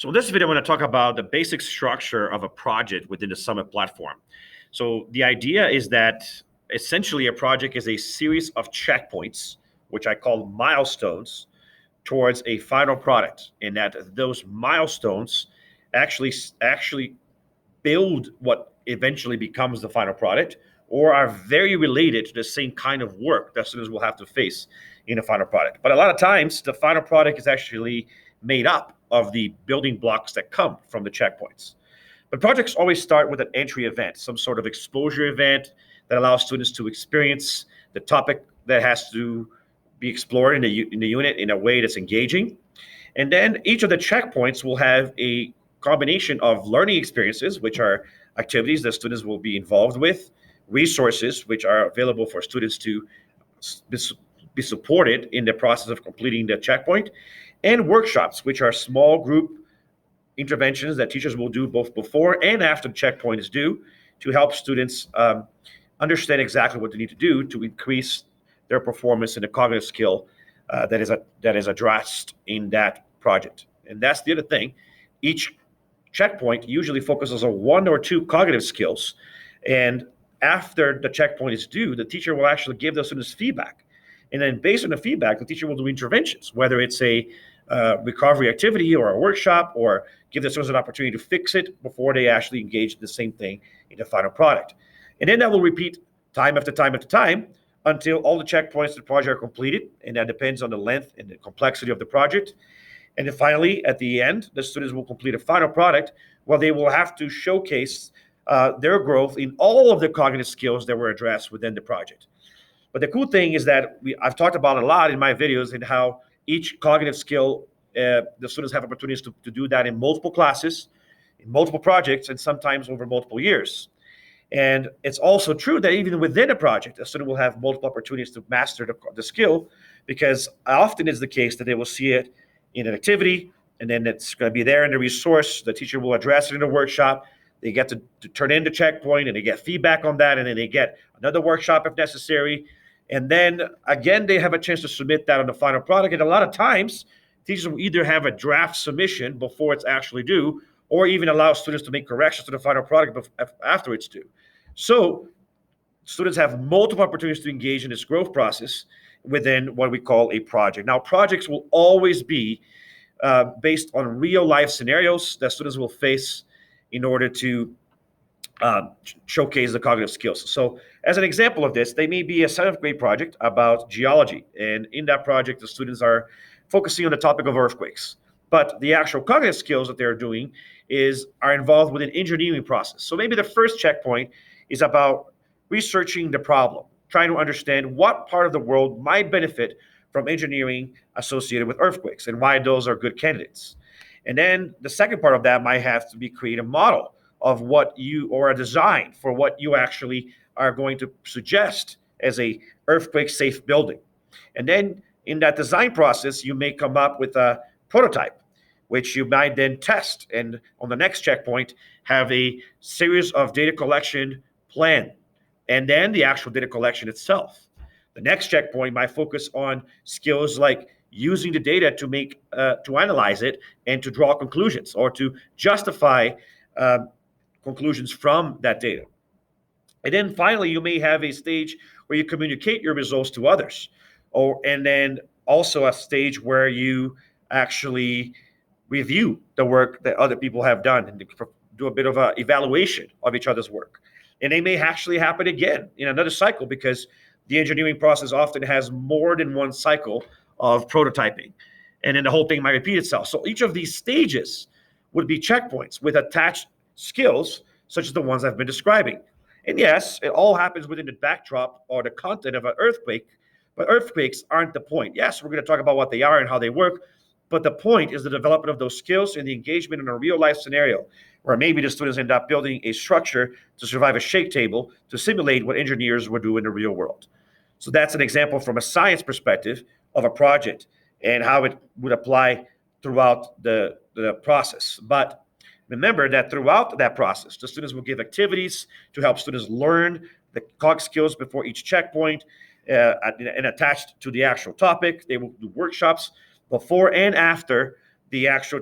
So in this video, I'm going to talk about the basic structure of a project within the Summit platform. So the idea is that essentially a project is a series of checkpoints, which I call milestones, towards a final product, and that those milestones actually build what eventually becomes the final product, or are very related to the same kind of work that students will have to face in the final product. But a lot of times, the final product is actually made up of the building blocks that come from the checkpoints. But projects always start with an entry event, some sort of exposure event that allows students to experience the topic that has to be explored in the unit in a way that's engaging. And then each of the checkpoints will have a combination of learning experiences, which are activities that students will be involved with, resources, which are available for students to be supported in the process of completing the checkpoint, and workshops, which are small group interventions that teachers will do both before and after the checkpoint is due to help students understand exactly what they need to do to increase their performance in the cognitive skill that is addressed in that project. And that's the other thing. Each checkpoint usually focuses on one or two cognitive skills. And after the checkpoint is due, the teacher will actually give those students feedback. And then based on the feedback, the teacher will do interventions, whether it's a recovery activity or a workshop, or give the students an opportunity to fix it before they actually engage in the same thing in the final product. And then that will repeat time after time after time until all the checkpoints of the project are completed. And that depends on the length and the complexity of the project. And then finally, at the end, the students will complete a final product where they will have to showcase their growth in all of the cognitive skills that were addressed within the project. But the cool thing is that I've talked about a lot in my videos and how each cognitive skill, the students have opportunities to do that in multiple classes, in multiple projects, and sometimes over multiple years. And it's also true that even within a project, a student will have multiple opportunities to master the skill, because often it's the case that they will see it in an activity, and then it's going to be there in the resource. The teacher will address it in a workshop. They get to turn in the checkpoint, and they get feedback on that, and then they get another workshop if necessary. And then again, they have a chance to submit that on the final product. And a lot of times, teachers will either have a draft submission before it's actually due, or even allow students to make corrections to the final product after it's due. So students have multiple opportunities to engage in this growth process within what we call a project. Now, projects will always be based on real life scenarios that students will face in order to showcase the cognitive skills. So as an example of this, they may be a 7th grade project about geology. And in that project, the students are focusing on the topic of earthquakes. But the actual cognitive skills that they're doing are involved with an engineering process. So maybe the first checkpoint is about researching the problem, trying to understand what part of the world might benefit from engineering associated with earthquakes and why those are good candidates. And then the second part of that might have to be create a model of or a design for what you actually are going to suggest as a earthquake safe building. And then in that design process, you may come up with a prototype, which you might then test. And on the next checkpoint, have a series of data collection plan, and then the actual data collection itself. The next checkpoint might focus on skills like using the data to analyze it and to draw conclusions, or to justify conclusions from that data. And then finally, you may have a stage where you communicate your results to others, and then also a stage where you actually review the work that other people have done and do a bit of an evaluation of each other's work. And they may actually happen again in another cycle, because the engineering process often has more than one cycle of prototyping. And then the whole thing might repeat itself. So each of these stages would be checkpoints with attached skills, such as the ones I've been describing. And yes, it all happens within the backdrop or the content of an earthquake, but earthquakes aren't the point. Yes, we're going to talk about what they are and how they work, but the point is the development of those skills and the engagement in a real life scenario, where maybe the students end up building a structure to survive a shake table to simulate what engineers would do in the real world. So that's an example from a science perspective of a project and how it would apply throughout the process. But remember that throughout that process, the students will give activities to help students learn the cog skills before each checkpoint, and attached to the actual topic. They will do workshops before and after the actual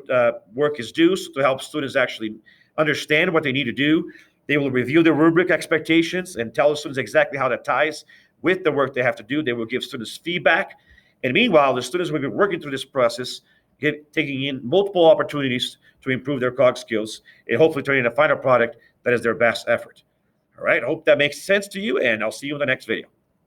work is due, so to help students actually understand what they need to do. They will review the rubric expectations and tell the students exactly how that ties with the work they have to do. They will give students feedback. And meanwhile, the students will be working through this process, taking in multiple opportunities to improve their cog skills and hopefully turning in a final product that is their best effort. All right, I hope that makes sense to you, and I'll see you in the next video.